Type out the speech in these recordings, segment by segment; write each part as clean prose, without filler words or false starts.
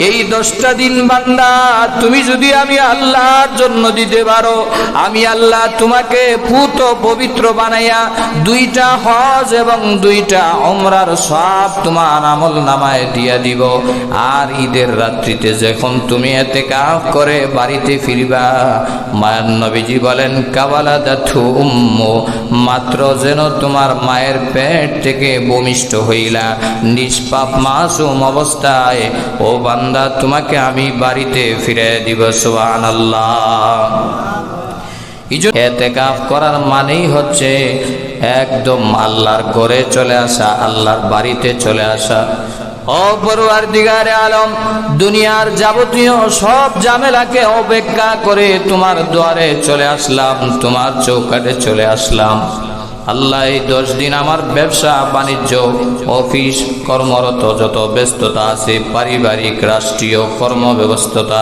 এই 10টা দিন বান্দা তুমি যদি আমি আল্লাহর জন্য দিতে পারো, আমি আল্লাহ তোমাকে পুত পবিত্র বানাইয়া 2টা হজ এবং 2টা উমরার সব তোমার আমল নামায় দিয়া দিব। আর ঈদের রাত্রিতে যখন তুমি ইতিকাফ করে বাড়িতে ফিরবা, মায়ের নবীজি বলেন কাওয়ালাদাতু উম্মু, মাত্র যেন তোমার মায়ের পেট থেকে ভূমিষ্ঠ হইলা নিষ্পাপ মাসুম অবস্থায়, ও বান্দা তোমাকে আমি বাড়িতে ফিরে দিব। সুবহানাল্লাহ। ইতিকাফ করার মানেই হচ্ছে একদম আল্লাহর ঘরে চলে আসা, আল্লাহর বাড়িতে চলে আসা। ও পরওয়ারদিগারে আলম, দুনিয়ার যাবতীয় সব ঝামেলাকে উপেক্ষা করে তোমার দুয়ারে চলে আসলাম, তোমার চৌকাঠে চলে আসলাম। আল্লাহ এই 10 দিন আমার ব্যবসা বাণিজ্য অফিস কর্মরত যত ব্যস্ততা আছে, পারিবারিক রাষ্ট্রীয় কর্মব্যবস্থতা,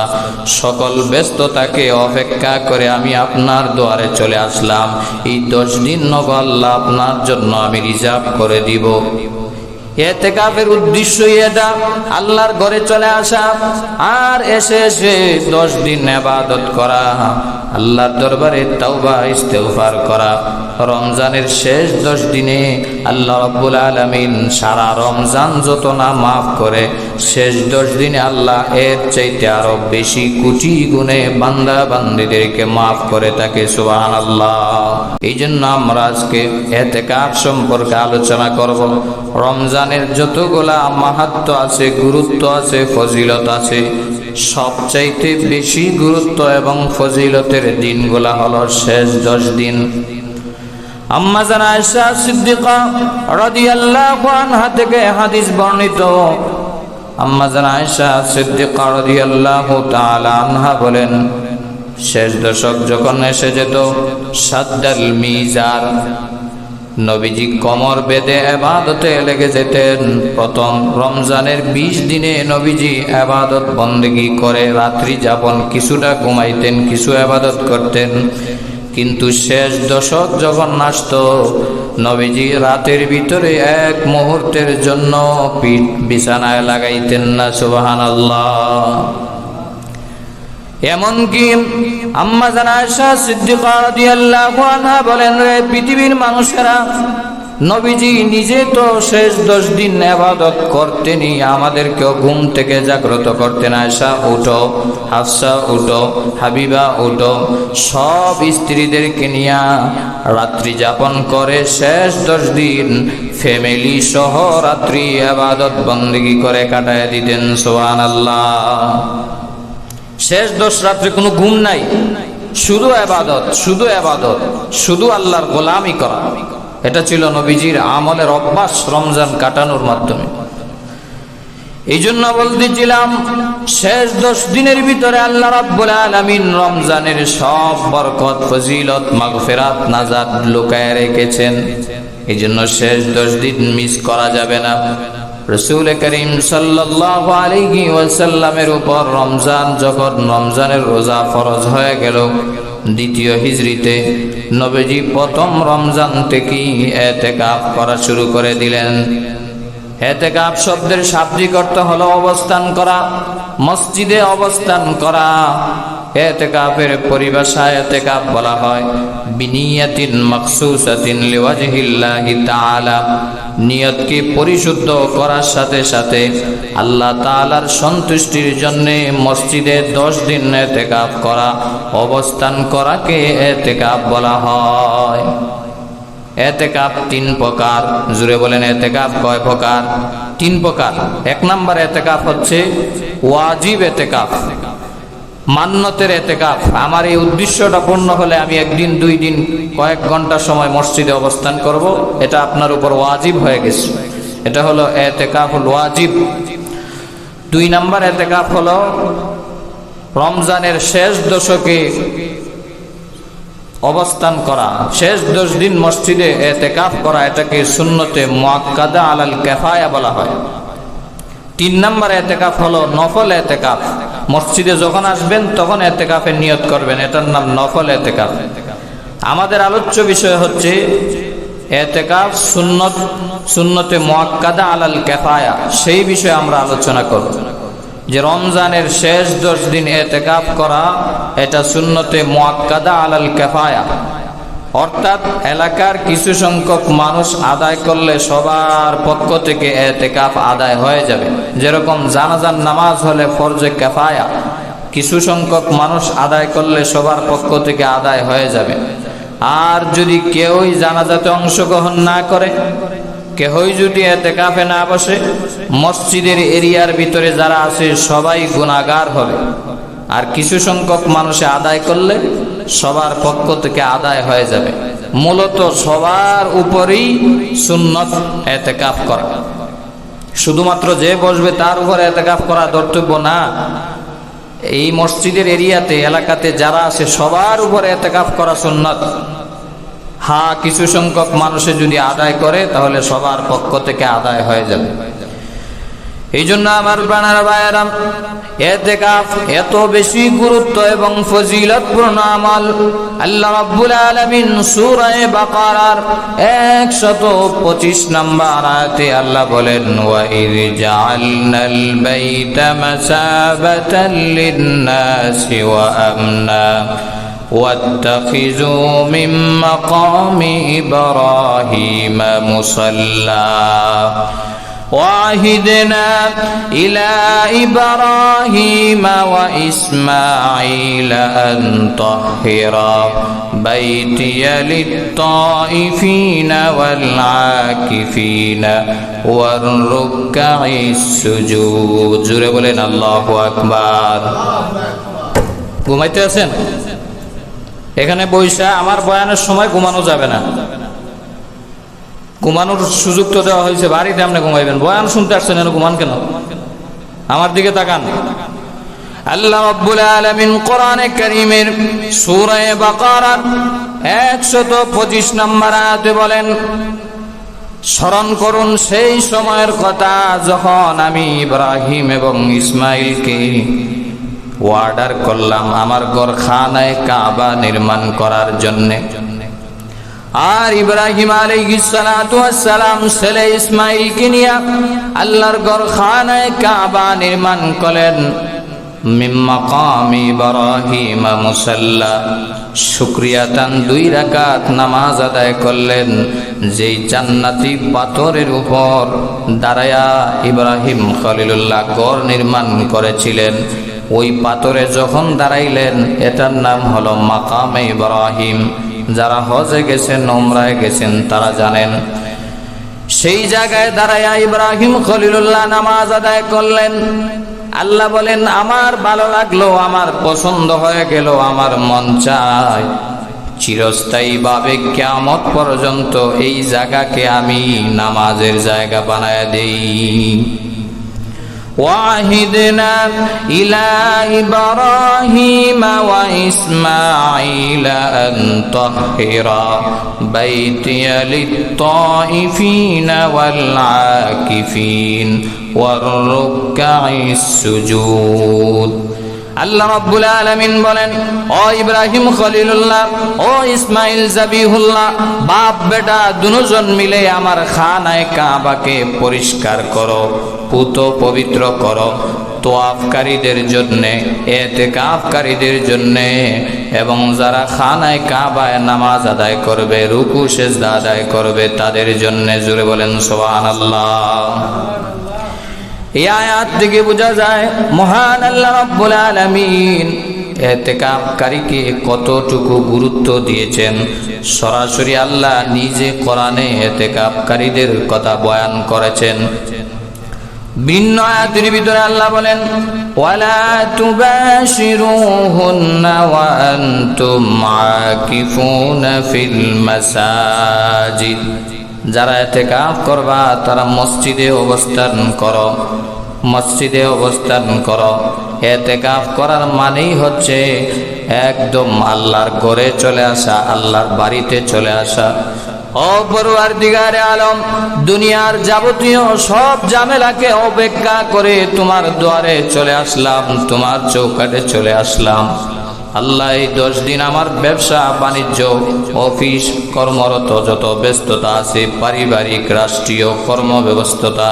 সকল ব্যস্ততাকে অপেক্ষা করে আমি আপনার দুয়ারে চলে আসলাম। এই 10 দিন নব আল্লাহ আপনার জন্য আমি রিজার্ভ করে দিব। ইতিকাফের উদ্দেশ্যই এটা, আল্লাহর ঘরে চলে আসা আর এসে 10 দিন ইবাদত করা, আল্লাহর দরবারে তাওবা ইস্তেগফার করা। রমজানের শেষ 10 দিনে আল্লাহ রাব্বুল আলামিন সারা রমজান যত না মাফ করে, শেষ 10 দিনে আল্লাহ এর চাইতে আরো বেশি কোটি গুণে বান্দা বান্দীদেরকে মাফ করে থাকে। সুবহানাল্লাহ। এই জন্য আমরা আজকে ইতিকাফ সম্পর্কে আলোচনা করব। রমজানের যতগুলা মাহাত্ম্য আছে, গুরুত্ব আছে, ফজিলত আছে, সবচাইতে বেশি গুরুত্ব এবং ফজিলতের দিনগুলা হলো শেষ 10 দিন। আম্মা জান আয়েশা সিদ্দিকা রাদিয়াল্লাহু আনহা থেকে হাদিস বর্ণিত। আম্মা জান আয়েশা সিদ্দিকা রাদিয়াল্লাহু তাআলা আনহা বলেন, শেষ দশক যখন এসে যেত, সাদ্দাল মিজার, নবীজি কমর বেঁধে ইবাদতে লেগে যেতেন। প্রথম রমজানের 20 দিনে নবীজি ইবাদত বন্দেগী করে রাত্রি যাপন, কিছুটা ঘুমাইতেন, কিছু ইবাদত করতেন। কিন্তু শেষ দশক যখন আসতো, নবীজি রাতের ভিতরে এক মুহূর্তের জন্য পিঠ বিছানায় লাগাইতেন না। সুবহানাল্লাহ। এমনকি আম্মা জান আয়েশা সিদ্দিকা রাদিয়াল্লাহু আনহা বলেন, রে পৃথিবীর মানুষেরা, নবীজি নিজে তো শেষ 10 দিন ইবাদত করতেনই, আমাদেরকেও ঘুম থেকে জাগ্রত করতেন। আয়েশা উঠো, হাফসা উঠো, হাবিবা উঠো, সব স্ত্রীদেরকে নিয়ে রাত্রি যাপন করে শেষ 10 দিন ফ্যামিলি সহ রাত্রি ইবাদত বন্দেগী করে কাটায় দিতেন। সুবহানাল্লাহ। শেষ 10 রাত্রে কোনো ঘুম নাই, শুধু ইবাদত, শুধু ইবাদত, শুধু আল্লাহর গোলামি করা। এটা ছিল নবীজির আমলের অভ্যাস রমজান কাটানোর মাধ্যমে। এই জন্য বলতেছিলাম, শেষ 10 দিনের ভিতরে আল্লাহ রাব্বুল আলামিন রমজানের সব বরকত, ফজিলত, মাগফিরাত, নাজাত লুকায় রেখেছেন। এই জন্য শেষ 10 দিন মিস করা যাবে না। রাসূল করিম সাল্লাল্লাহু আলাইহি ওয়াসাল্লামের উপর রমজানের রোজা ফরজ হয়ে গেল দ্বিতীয় হিজরিতে, নবীজি প্রথম রমজান থেকেই ইতিকাফ করা শুরু করে দিলেন। ইতিকাফ শব্দের শাব্দিক অর্থ হলো অবস্থান করা, মসজিদে অবস্থান করা। ইতিকাফের পরিভাষায় ইতিকাফ বলা হয় বিনিয়াতিন মাখসুসাতিন লিওয়াজহিল্লাহি তাআলা, নিয়তকে পরিশুদ্ধ করার সাথে সাথে আল্লাহ তাআলার সন্তুষ্টির জন্য মসজিদে 10 দিন ইতিকাফ করা, অবস্থান করাকে ইতিকাফ বলা হয়। ইতিকাফ 3 প্রকার। জুড়ে বলেন, ইতিকাফ কয় প্রকার? 3 প্রকার। 1 নম্বর ইতিকাফ হচ্ছে ওয়াজিব ইতিকাফ, মান্যতের ইতিকাফ। আমার এই উদ্দেশ্যটা পূর্ণ হলে আমি 1 দিন 2 দিন কয়েক ঘন্টা সময় মসজিদে অবস্থান করব, এটা আপনার উপর ওয়াজিব হয়ে গেছে। এটা হলো ইতিকাফুল ওয়াজিব। 2 নম্বর ইতিকাফ হলো রমজানের শেষ দশকে অবস্থান করা, শেষ 10 দিন মসজিদে ইতিকাফ করা, এটাকে সুন্নতে মুআক্কাদা আলাল কিফায়া বলা হয়। 3 নম্বর ইতিকাফ হলো নফল ইতিকাফ। মসজিদে যখন আসবেন তখন ইতিকাফের নিয়ত করবেন, এটার নাম নফল ইতিকাফ। আমাদের আলোচ্য বিষয় হচ্ছে ইতিকাফ সুন্নতে মুআক্কাদা আলাল কিফায়া, সেই বিষয়ে আমরা আলোচনা করব। যে রমজানের শেষ 10 দিন ইতিকাফ করা এটা সুন্নতে মুআক্কাদা আলাল কিফায়া, অর্থাৎ এলাকার কিছু সংখ্যক মানুষ আদায় করলে সবার পক্ষ থেকে ইতিকাফ আদায় হয়ে যাবে। যেরকম জানাজার নামাজ হলে ফরজে কিফায়া, কিছু সংখ্যক মানুষ আদায় করলে সবার পক্ষ থেকে আদায় হয়ে যাবে। আর যদি কেউই জানাজাতে অংশগ্রহণ না করে, কেউই যদি ইতিকাফে না বসে, মসজিদের এরিয়ার ভিতরে যারা আছে সবাই গুনাহগার হবে। আর কিছু সংখ্যক মানুষে আদায় করলে সবার পক্ষ থেকে আদায় হয়ে যাবে। মূলত সবার উপরেই সুন্নত ইতিকাফ করা, শুধুমাত্র যে বসবে তার উপর ইতিকাফ করা কর্তব্য না। এই মসজিদের এরিয়াতে এলাকাতে যারা আছে সবার উপর ইতিকাফ করা সুন্নত। হ্যাঁ, কিছু সংখ্যক মানুষে যদি আদায় করে তাহলে সবার পক্ষ থেকে আদায় হয়ে যাবে। এই জন্য আমার প্রাণের ভাইয়েরা, ইতিকাফ এত বেশি গুরুত্ব এবং ফজিলতপূর্ণ আমল। আল্লাহ রাব্বুল আলামিন সূরা বাকারার 125 নম্বর আয়াতে আল্লাহ বলেন, ওয়া ইয জাআলনাল বাইতা মাসাবাতাল লিন-নাসি ওয়া আমনা واتخذوا من مقام إبراهيم مصلى وعهدنا إلى إبراهيم وإسماعيل أن طهر بيتي للطائفين والعاكفين والركع السجود। জোরে বলেন আল্লাহু আকবার। ঘুমাইতে আছেন? এখানে বৈশা আমার বয়ানের সময় ঘুমানো যাবে না। ঘুমানোর সুযোগ তো দেওয়া হয়েছে, বাড়িতে আপনি ঘুমাইবেন। বয়ান শুনতে আসছেন, ঘুমান কেন? আমার দিকে তাকান। আল্লাহ রাব্বুল আলামিন কোরআনে কারীমের সূরা বাকারার 125 নম্বর আয়াতে বলেন, স্মরণ করুন সেই সময়ের কথা যখন আমি ইব্রাহিম এবং ইসমাইলকে অর্ডার করলাম আমার ঘর খানায়ে কাবা নির্মাণ করার জন্য। আর ইব্রাহিম আলাইহিস সালাতু ওয়াস সালাম ছেলে ইসমাইলকে নিয়ে আল্লাহর ঘর খানায়ে কাবা নির্মাণ করলেন। মিম মাকামি ইব্রাহিম মুসাল্লা, শুকরিয়াতান 2 রাকাত নামাজ আদায় করলেন, যেই জান্নাতি পাথরের উপর দাঁড়ায়া ইব্রাহিম খলিলুল্লাহ ঘর নির্মাণ করেছিলেন। ওই পাথরে যখন দাঁড়াইলেন, এটার নাম হলো মাকামে ইব্রাহিম। যারা হজে গেছেন, উমরায় গেছেন, তারা জানেন। সেই জায়গায় দাঁড়ায়া ইব্রাহিম খলিলুল্লাহ নামাজ আদায় করলেন। আল্লাহ বলেন, আমার ভালো লাগলো, আমার পছন্দ হয়ে গেল, আমার মন চায় চিরস্থায়ীভাবে কিয়ামত পর্যন্ত এই জায়গাকে আমি নামাজের জায়গা বানায় দেই। وعهدنا إلى إبراهيم وإسماعيل أن طهر بيتي للطائفين والعاكفين والركع السجود। আল্লাহ রাব্বুল আলামিন বলেন, ও ইব্রাহিম খলিলুল্লাহ, ও ইসমাইল জাবিহুল্লাহ, বাপ বেটা দুজন মিলে আমার খানায়ে কাবাকে পরিষ্কার করো, পুত পবিত্র করো, তোয়াফকারীদের জন্যে, ইতিকাফকারীদের জন্যে, এবং যারা খানায়ে কাবায় নামাজ আদায় করবে, রুকু সিজদা আদায় করবে, তাদের জন্য। জোরে বলেন সুবহানাল্লাহ। এই আয়াত থেকে বোঝা যায় মহান আল্লাহ রাব্বুল আলামিন ইতিকাফকারীকে কতটুকু গুরুত্ব দিয়েছেন। সরাসরি আল্লাহ নিজে কোরআনে ইতিকাফকারীদের কথা বয়ান করেছেন। ভিন্ন আয়াতের ভিতরে আল্লাহ বলেন, ওয়ালা তুবাশিরুহুন্না ওয়া আনতুম আকিফুনা ফিল মাসাজিদ। যারা ইতিকাফ করবা তারা মসজিদে অবস্থান করো, মসজিদে অবস্থান করো। ইতিকাফ করার মানেই হচ্ছে একদম আল্লাহর ঘরে চলে আসা, আল্লাহর বাড়িতে চলে আসা। ও পরওয়ারদিগারে আলম, দুনিয়ার যাবতীয় সব ঝামেলাকে উপেক্ষা করে তোমার দুয়ারে চলে আসলাম, তোমার চৌকাঠে চলে আসলাম। আল্লাহ এই 10 দিন আমার ব্যবসা বাণিজ্য অফিস কর্মরত যত ব্যস্ততা আছে, পারিবারিক রাষ্ট্রীয় কর্মব্যবস্থতা,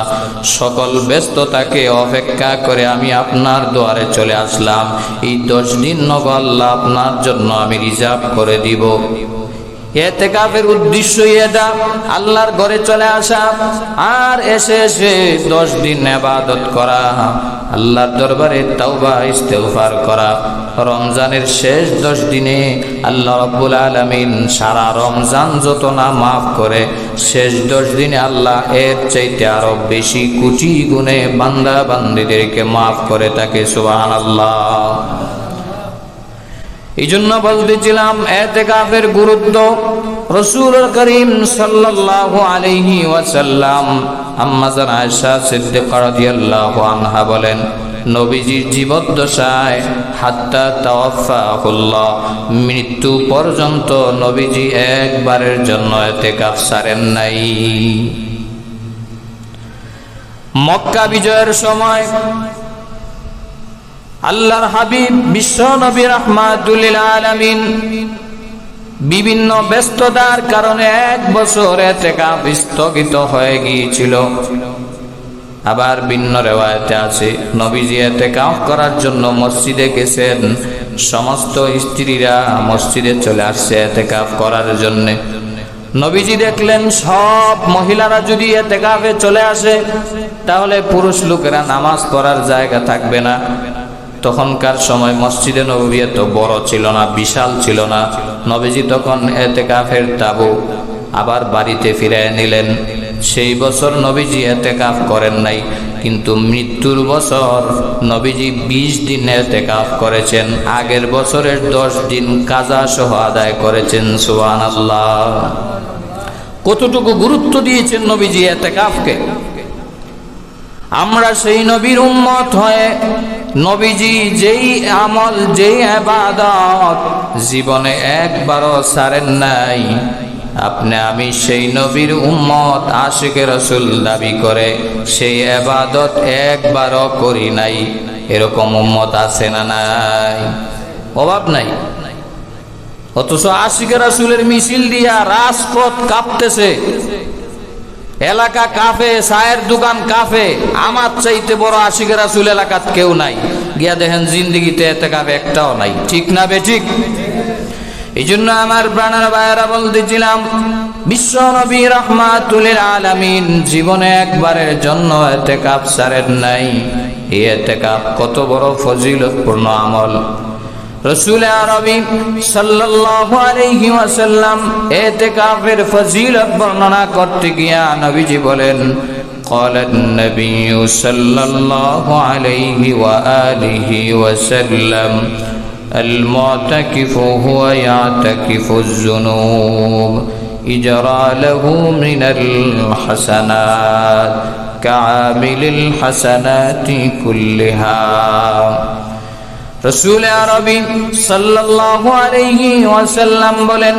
সকল ব্যস্ততাকে অপেক্ষা করে আমি আপনার দুয়ারে চলে আসলাম। এই 10 দিন নব আল্লাহ আপনার জন্য আমি রিজার্ভ করে দিব। ইতিকাফের উদ্দেশ্যই এটা, আল্লাহর ঘরে চলে আসা আর এসে 10 দিন ইবাদত করা, আল্লাহর দরবারে তাওবা ইস্তেগফার করা। রমজানের শেষ 10 দিনে আল্লাহ রাব্বুল আলামিন সারা রমজান যত না মাফ করে, শেষ 10 দিনে আল্লাহ এর চাইতে আরো বেশি কোটি গুণে বান্দা বান্দীদেরকে মাফ করে থাকে। সুবহানাল্লাহ। এই জন্য বলতেছিলাম ইতিকাফের গুরুত্ব। রাসূল করিম সাল্লাল্লাহু আলাইহি ওয়াসাল্লাম আম্মা জান আয়েশা সিদ্দিকা রাদিয়াল্লাহু আনহা বলেন, নবীজির জীবদ্দশায় হাত্তা তাওয়াফাহুল্লাহ, মৃত্যু পর্যন্ত নবীজি একবারের জন্য ইতিকাফ ছাড়েন নাই। মক্কা বিজয়ের সময় আল্লাহর হাবিব বিশ্ব নবী রাহমাতুল লিল আলামিন বিভিন্ন ব্যস্ততার কারণে 1 বছর ইতিকাফ স্থগিত হয়ে গিয়েছিল। আবার ভিন্ন রিওয়ায়েতে আছে নবীজি ইতিকাফ করার জন্য মসজিদে গেছেন, সমস্ত স্ত্রীরা মসজিদে চলে আসছে ইতিকাফ করার জন্য। নবীজি দেখলেন সব মহিলারা যদি ইতিকাফে চলে আসে তাহলে পুরুষ লোকেরা নামাজ পড়ার জায়গা থাকবে না। তখনকার সময় মসজিদে নববী এত বড় ছিল না, বিশাল ছিল না। নবীজি তখন ইতিকাফের তাবু আবার বাড়িতে ফিরিয়ে নিলেন। সেই বছর নবীজি ইতিকাফ করেন নাই, কিন্তু মৃত্যুর বছর নবীজি 20 দিন ইতিকাফ করেছেন। আগের বছরের 10 দিন কাজা সহ আদায় করেছেন। সুবহানাল্লাহ। কতটুকু গুরুত্ব দিয়েছেন নবীজি ইতিকাফকে। আমরা সেই নবীর উম্মত হয়ে নবীজি যেই আমল যেই ইবাদত জীবনে একবারও ছাড়েন নাই, আপনি আমি সেই নবীর উম্মত আশিকে রাসূল দাবি করে সেই ইবাদত একবারও করি নাই, এরকম উম্মত আছে না নাই? অভাব নাই। অথচ আশিকে রাসূলের মিছিল দিয়া রাজপথ কাঁপতেছে, এলাকা কাফে, চায়ের দোকান কাফে। আমার চাইতে বড় আশিকে রাসূল এলাকাত কেউ নাই। গিয়া দেখেন জিন্দেগিতে ইতিকাফ একটাও নাই। ঠিক না বেঠিক? এই জন্য আমার প্রাণের ভাইয়েরা বলতেছিলাম, বিশ্ব নবী রাহমাতুল লিল আলামিন জীবনে একবারের জন্য ইতিকাফ ছাড়েন নাই। এই ইতিকাফ কত বড় ফজিলতপূর্ণ আমল। রাসূল আরবি সাল্লাল্লাহু আলাইহি ওয়াসাল্লাম ইতিকাফের ফজিলত বর্ণনা করতে গিয়া নবীজি বলেন, قال النبي صلى الله عليه وآله وسلم المعتكف هو يعتكف الذنوب إجرى له من الحسنات كعامل الحسنات كلها। রাসূল আরবি সাল্লাল্লাহু আলাইহি ওয়াসাল্লাম বলেন,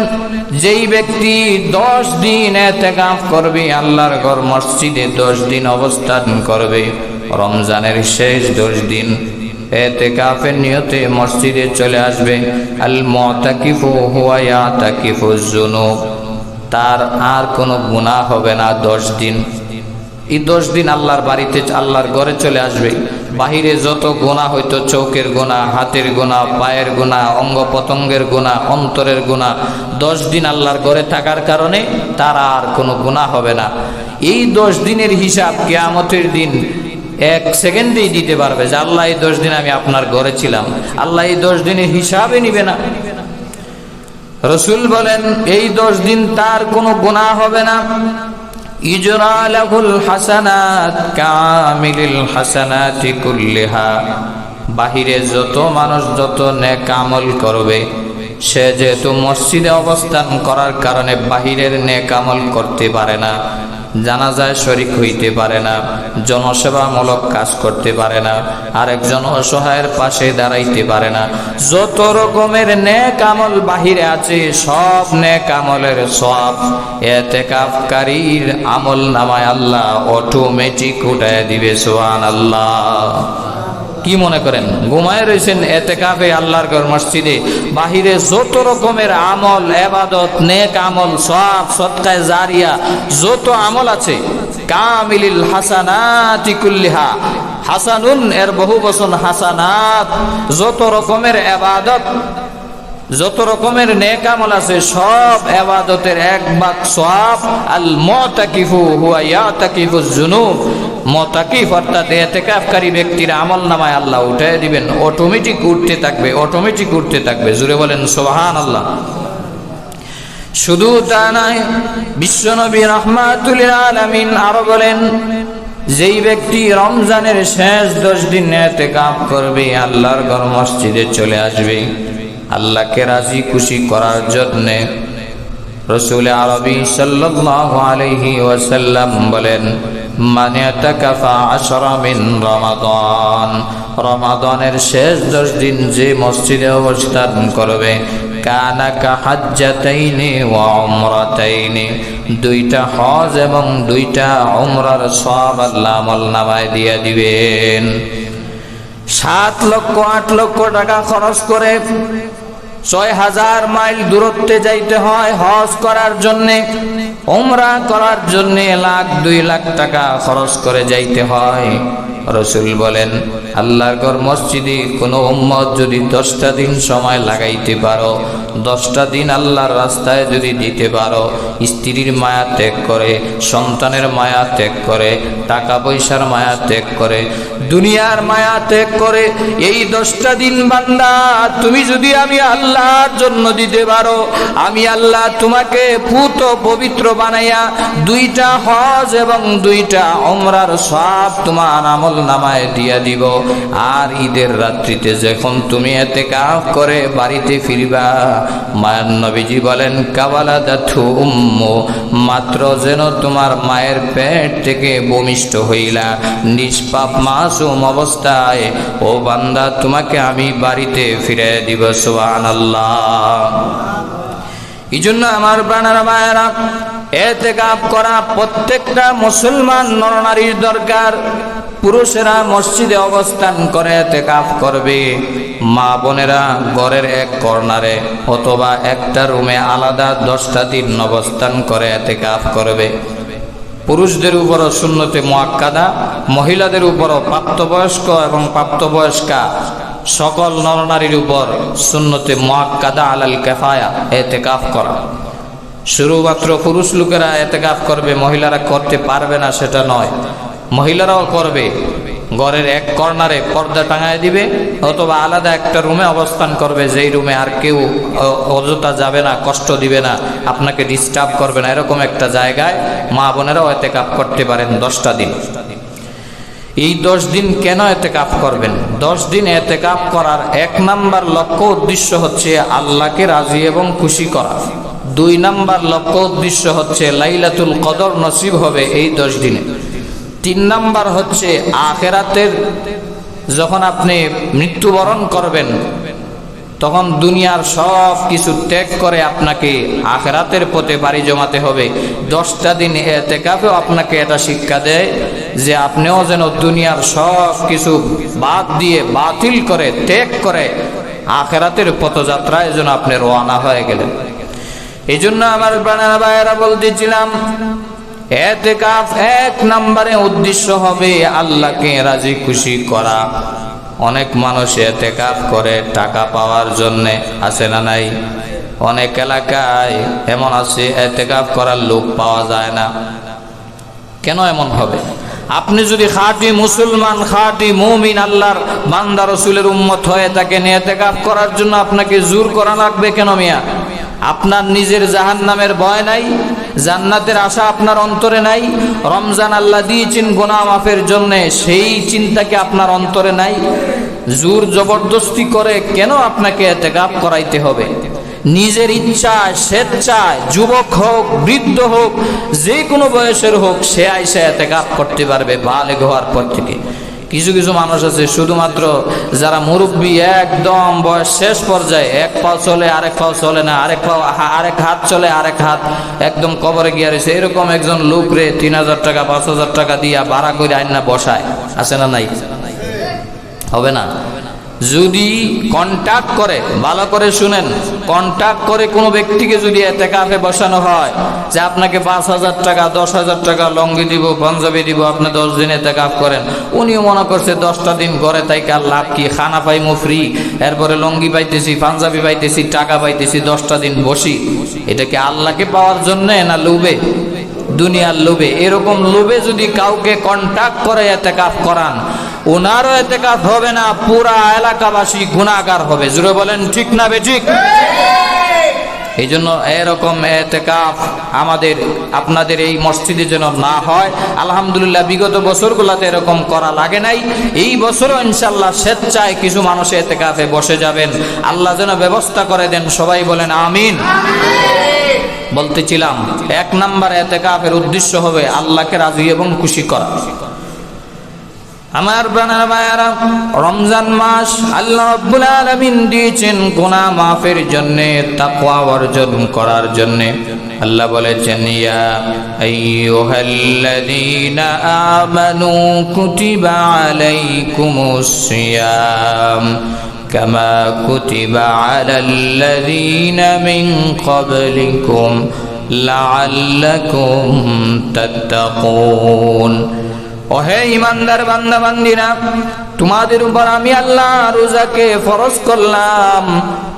যেই ব্যক্তি 10 দিন ইতিকাফ করবে, আল্লাহর ঘর মসজিদে 10 দিন অবস্থান করবে, রমজানের শেষ 10 দিন ইতিকাফের নিয়তে মসজিদে চলে আসবে, আল মুতাকিফু হুয়া ইয়াতাকিফুজ যুনুব, তার আর কোনো গুনাহ হবে না 10 দিন। এই 10 দিন আল্লাহর বাড়িতে আল্লাহর ঘরে চলে আসবে। বাহিরে যত গুনাহ হইতো, চোখের গুনাহ, হাতের গুনাহ, পায়ের গুনাহ, অঙ্গ প্রত্যঙ্গের গুনাহ, অন্তরের গুনাহ, 10 দিন আল্লাহর ঘরে থাকার কারণে তার আর কোনো গুনাহ হবে না। এই 10 দিনের হিসাব কিয়ামতের দিন 1 সেকেন্ডেই দিতে পারবে যে আল্লাহ এই 10 দিন আমি আপনার ঘরে ছিলাম। আল্লাহ এই 10 দিনের হিসাবে নিবে না। রাসূল বলেন এই 10 দিন তার কোনো গুনাহ হবে না। ইজরা লাহুল হাসানাত কামিলিল হাসানাতি কুল্লিহা, বাহিরে যত মানুষ যত নেক আমল করবে, সে যেহেতু মসজিদে অবস্থান করার কারণে বাহিরের নেক আমল করতে পারে না, জানাজায় শরীক হইতে পারে না, জনসেবামূলক কাজ করতে পারে না, আরেকজন অসহায়ের পাশে দাঁড়াইতে পারে না, যত রকমের নেক আমল বাহিরে আছে সব নেক আমলের সওয়াব ইতিকাফকারীর আমল নামায় আল্লাহ অটোমেটিক উঠায় দিবে। সুবহানাল্লাহ। কি মনে করেন ঘুমায় রয়েছেন এতেকাফে আল্লাহর ঘর মসজিদে? বাহিরে যত রকমের আমল, ইবাদত, নেক আমল, সওয়াব, সদকায়ে জারিয়া যত আমল আছে, কামিলিল হাসানাতি কুল্লিহা, হাসানুন এর বহু বচন হাসানাত, যত রকমের ইবাদত, যত রকমের নেক আমল আছে সব ইবাদতের এক ভাগ সওয়াব। আল মুতাকিফু হুয়া ইয়াতাকিফুজ যুনুব, মুতাকিফ অর্থাৎ ইতিকাফকারী ব্যক্তির আমলনামায় আল্লাহ উঠায় দিবেন, অটোমেটিক উঠতে থাকবে, অটোমেটিক উঠতে থাকবে। জোরে বলেন সুবহানাল্লাহ। শুধু তা নয়, বিশ্বনবী রাহমাতুল লিল আলামিন আরো বলেন, যেই ব্যক্তি রমজানের শেষ 10 দিন ইতিকাফ করবে, আল্লাহর ঘর মসজিদে চলে আসবে আল্লাহকে রাজি খুশি করার জন্য। রাসূল আরবী সাল্লাল্লাহু আলাইহি ওয়াসাল্লাম বলেন, মান ইয়াতাকাফা 10 মিন রমাদান, রমাদানের শেষ 10 দিন যে মসজিদে অবস্থান করবে, কানা কাহাজ্জাতাইনি ওয়া উমরাতাইনি, 2টা হজ এবং 2টা উমরার সওয়াব আল্লাহ আমলনামায় দিয়ে দিবেন। 7 লক্ষ 8 লক্ষ টাকা খরচ করে 6000 মাইল দূরত্বে যাইতে হয় হজ করার জন্যে, উমরা করার জন্যে 1,00,000 2 লাখ টাকা খরচ করে যাইতে হয়। রাসূল বলেন, আল্লাহর ঘর মসজিদে কোনো উম্মত যদি 10টা দিন সময় লাগাইতে পারো, 10টা দিন আল্লাহর রাস্তায় যদি দিতে পারো, স্ত্রীর মায়া ত্যাগ করে, সন্তানের মায়া ত্যাগ করে, টাকা পয়সার মায়া ত্যাগ করে, দুনিয়ার মায়া ত্যাগ করে, এই 10টা দিন বান্দা তুমি যদি আমি আল্লাহর জন্য দিতে পারো, আমি আল্লাহ তোমাকে পুত পবিত্র বানাইয়া 2টা হজ এবং 2টা উমরার সওয়াব তোমার আমলনামায় দিয়া দিব। আর ঈদের রাত্রিতে যখন তুমি ইতিকাফ করে বাড়িতে ফিরবা, মায়ার নবীজি বলেন, কাবালাদাতু উম্মু, মাত্র যেন তোমার মায়ের পেট থেকে ভূমিষ্ঠ হইলা, নিষ্পাপ মাসুম অবস্থায় ও বান্দা তোমাকে আমি বাড়িতে ফিরে দিব। সুবহানাল্লাহ। এই জন্য আমার প্রাণের মায়েরা, ইতিকাফ করা প্রত্যেকটা মুসলমান নরনারীর দরকার। পুরুষেরা মসজিদে অবস্থান করে ইতিকাফ করবে, মা বোনেরা ঘরের এক কর্নারে অথবা একটা রুমে আলাদা 10টা দিন অবস্থান করে ইতিকাফ করবে। পুরুষদের উপরও সুন্নতে মুআক্কাদা, মহিলাদের উপরও প্রাপ্তবয়স্ক এবং প্রাপ্তবয়স্কা সকল নরনারীর উপর সুন্নতে মুআক্কাদা আলাল কিফায়া ইতিকাফ করা। শুধুমাত্র পুরুষ লোকেরা ইতিকাফ করবে, মহিলারা করতে পারবে না সেটা নয়, মহিলারাও করবে। ঘরের এক কর্নারে পর্দা টাঙায় দিবে অথবা আলাদা একটা রুমে অবস্থান করবে, যেই রুমে আর কেউ অযথা যাবে না, কষ্ট দিবে না, আপনাকে ডিস্টার্ব করবে না, এরকম একটা জায়গায় মা বোনেরাও ইতিকাফ করতে পারেন 10টা দিন। এই 10 দিন কেন ইতিকাফ করবেন? 10 দিন ইতিকাফ করার 1 নাম্বার লক্ষ্য উদ্দেশ্য হচ্ছে আল্লাহকে রাজি এবং খুশি করা। 2 নাম্বার লক্ষ্য উদ্দেশ্য হচ্ছে লাইলাতুল কদর নসিব হবে এই 10 দিনে। 3 নাম্বার হচ্ছে আখিরাতের যখন আপনি মৃত্যুবরণ করবেন, তখন দুনিয়ার সব কিছু ত্যাগ করে আপনাকে আখিরাতের পথে পাড়ি জমাতে হবে। 10টা দিন ইতিকাফেও আপনাকে এটা শিক্ষা দেয় যে আপনিও যেন দুনিয়ার সব কিছু বাদ দিয়ে, বাতিল করে, ত্যাগ করে আখিরাতের পথযাত্রায় যেন আপনি রওনা হয়ে গেলেন। এই জন্য আমার প্রাণের ভাইয়েরা বলতেছিলাম, ইতিকাফ 1 নম্বরে উদ্দেশ্য হবে আল্লাহকে রাজি খুশি করা। অনেক মানুষ ইতিকাফ করে টাকা পাওয়ার জন্য, আছে না নাই? অনেক এলাকায় এমন আছে ইতিকাফ করার লোক পাওয়া যায় না। কেন এমন হবে? আপনি যদি খাঁটি মুসলমান, খাঁটি মুমিন, আল্লাহর বান্দা রাসূলের উম্মত হয়ে থাকেন, ইতিকাফ করার জন্য আপনাকে জোর করা লাগবে কেন মিয়া? আপনার নিজের জাহান্নামের ভয় নাই? জান্নাতের আশা আপনার অন্তরে নাই? রমজান আল্লাহ দিয়েছেন গুনাহ মাফের জন্য, সেই চিন্তা কি আপনার অন্তরে নাই? জোর জবরদস্তি করে কেন আপনাকে ইতিকাফ করাইতে হবে? নিজের ইচ্ছায়, স্বেচ্ছায়, যুবক হোক, বৃদ্ধ হোক, যে কোনো বয়সের হোক, সে আইসা ইতিকাফ করতে পারবে বালেগ হওয়ার পর থেকে। কিছু কিছু মানুষ আছে শুধুমাত্র যারা মুরব্বী, একদম বয়স শেষ পর্যায়ে, 1 পাও চলে আরেক পাও চলে না, আরেক হাত চলে আরেক হাত একদম কবরে গিয়া রয়েছে, এরকম একজন লোক রে 3000 টাকা 5000 টাকা দিয়া ভাড়া করে আইনা বসায়, আছে না নাই? হবে না। যদি কন্ট্যাক্ট করে, ভালো করে শুনেন, কন্ট্যাক্ট করে কোনো ব্যক্তিকে যদি এতেকাফে বসানো হয় যে আপনাকে 5,000 টাকা 10,000 টাকা লঙ্গি দিব, পাঞ্জাবি দিব, আপনি 10 দিন এতেকাফ করেন, উনিও মনে করছে 10টা দিন ঘরে তাই কার লাভ কি, খানা পাইমু ফ্রি, এরপরে লঙ্গি পাইতেছি, পাঞ্জাবি পাইতেছি, টাকা পাইতেছি, 10টা দিন বসি। এটা কি আল্লাহকে পাওয়ার জন্য না লোভে, দুনিয়ার লোভে? এরকম লোভে যদি কাউকে কন্ট্যাক্ট করে এতেকাফ করান, ওনারও এতেকাফ হবে না, পুরা এলাকাবাসী গুনাহগার হবে। জোরে বলেন ঠিক না বেঠিক? এই জন্য এরকম এতেকাফ আমাদের আপনাদের এই মসজিদে যেন না হয়। আলহামদুলিল্লাহ বিগত বছরগুলোতে এরকম করা লাগে নাই, এই বছরও ইনশাল্লাহ স্বেচ্ছায় কিছু মানুষ এতেকাফে বসে যাবেন। আল্লাহ যেন ব্যবস্থা করে দেন, সবাই বলেন আমিন। বলতেছিলাম 1 নাম্বার এতেকাফের উদ্দেশ্য হবে আল্লাহকে রাজি এবং খুশি করা। আমার প্রাণের ভাইয়ারা, রমজান মাস আল্লাহ রাব্বুল আলামিন দিয়েছেন গুনাহ মাফের জন্য, তাকওয়া অর্জন করার জন্য। আল্লাহ বলেছেন ইয়া আইয়ুহাল্লাযীনা আমানু কুতিবা আলাইকুমুস সিয়াম কামা কুতিবা আলাল্লাযীনা মিন ক্বাবলিকুম লাআল্লাকুম তাত্তাকুন। ওহে ইমানদার বান্দা বান্দিরা, তোমাদের উপর আমি আল্লাহ রোজাকে ফরজ করলাম।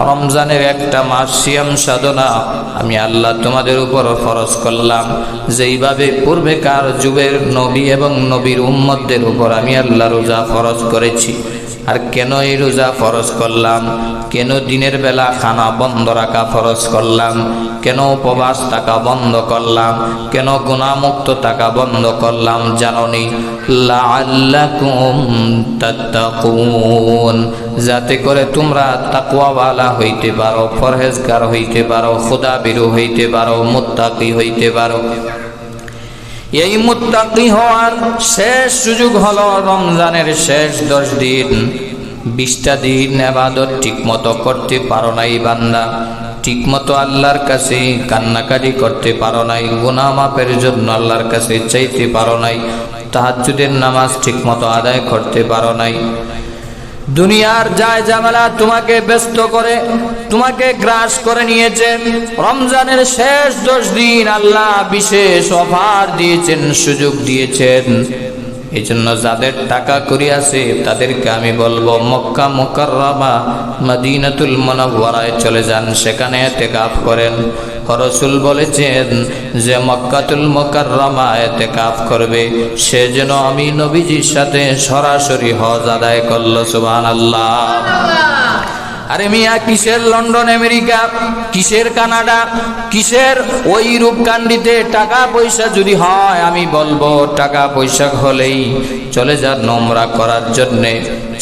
রমজানের একটা মাস সিয়াম সাধনা আমি আল্লাহ তোমাদের উপর ফরজ করলাম, যেইভাবে পূর্বেকার যুগের নবী এবং নবীর উম্মতদের উপর আমি আল্লাহ রোজা ফরজ করেছি। আর কেন এই রোজা ফরজ করলাম, কেন দিনের বেলা খানা বন্ধ রাখা ফরজ করলাম, কেন উপবাস থাকা বন্ধ করলাম, কেন গুনাহমুক্ত থাকা বন্ধ করলাম জানোনি? লাআল্লাকুম তাত্তাকুন, যাতে করে তোমরা তাকওয়াওয়ালা হইতে পারো, পরহেজগার হইতে পারো, খোদাভীরু হইতে পারো, মুত্তাকি হইতে পারো। এই মুত্তাকি হওয়ার শেষ সুযোগ হলো রমজানের শেষ 10 দিন। 20টা দিন ইবাদত ঠিকমতো করতে পারো নাই বান্দা, ঠিকমতো আল্লাহর কাছে কান্নাকাটি করতে পারো নাই, গুনাহ মাফের জন্য আল্লাহর কাছে চাইতে পারো নাই, তাহাজ্জুদের নামাজ ঠিকমতো আদায় করতে পারো নাই। দুনিয়ার যায় ঝামেলা তোমাকে ব্যস্ত করে, তোমাকে গ্রাস করে নিয়েছে। রমজানের শেষ 10 দিন আল্লাহ বিশেষ অফার দিয়েছেন, সুযোগ দিয়েছেন। এই জন্য যাদের টাকা করি আছে তাদেরকে আমি বলবো মক্কা মুকাররমা মদিনাতুল মুনাওয়ারায় চলে যান, সেখানে ইতিকাফ করেন। রাসূল বলেছেন যে মক্কাতুল মুকাররমা ইতিকাফ করবে সে যেন আমি নবীজির সাথে সরাসরি হজ আদায় করলো। সুবহানাল্লাহ। আরে মিয়া, কিসের লন্ডন আমেরিকা, কিসের কানাডা, কিসের ওই রূপকান্ডিতে টাকা পয়সা যদি হয়, আমি বলবো টাকা পয়সা হলেই চলে যান উমরা করার জন্যে,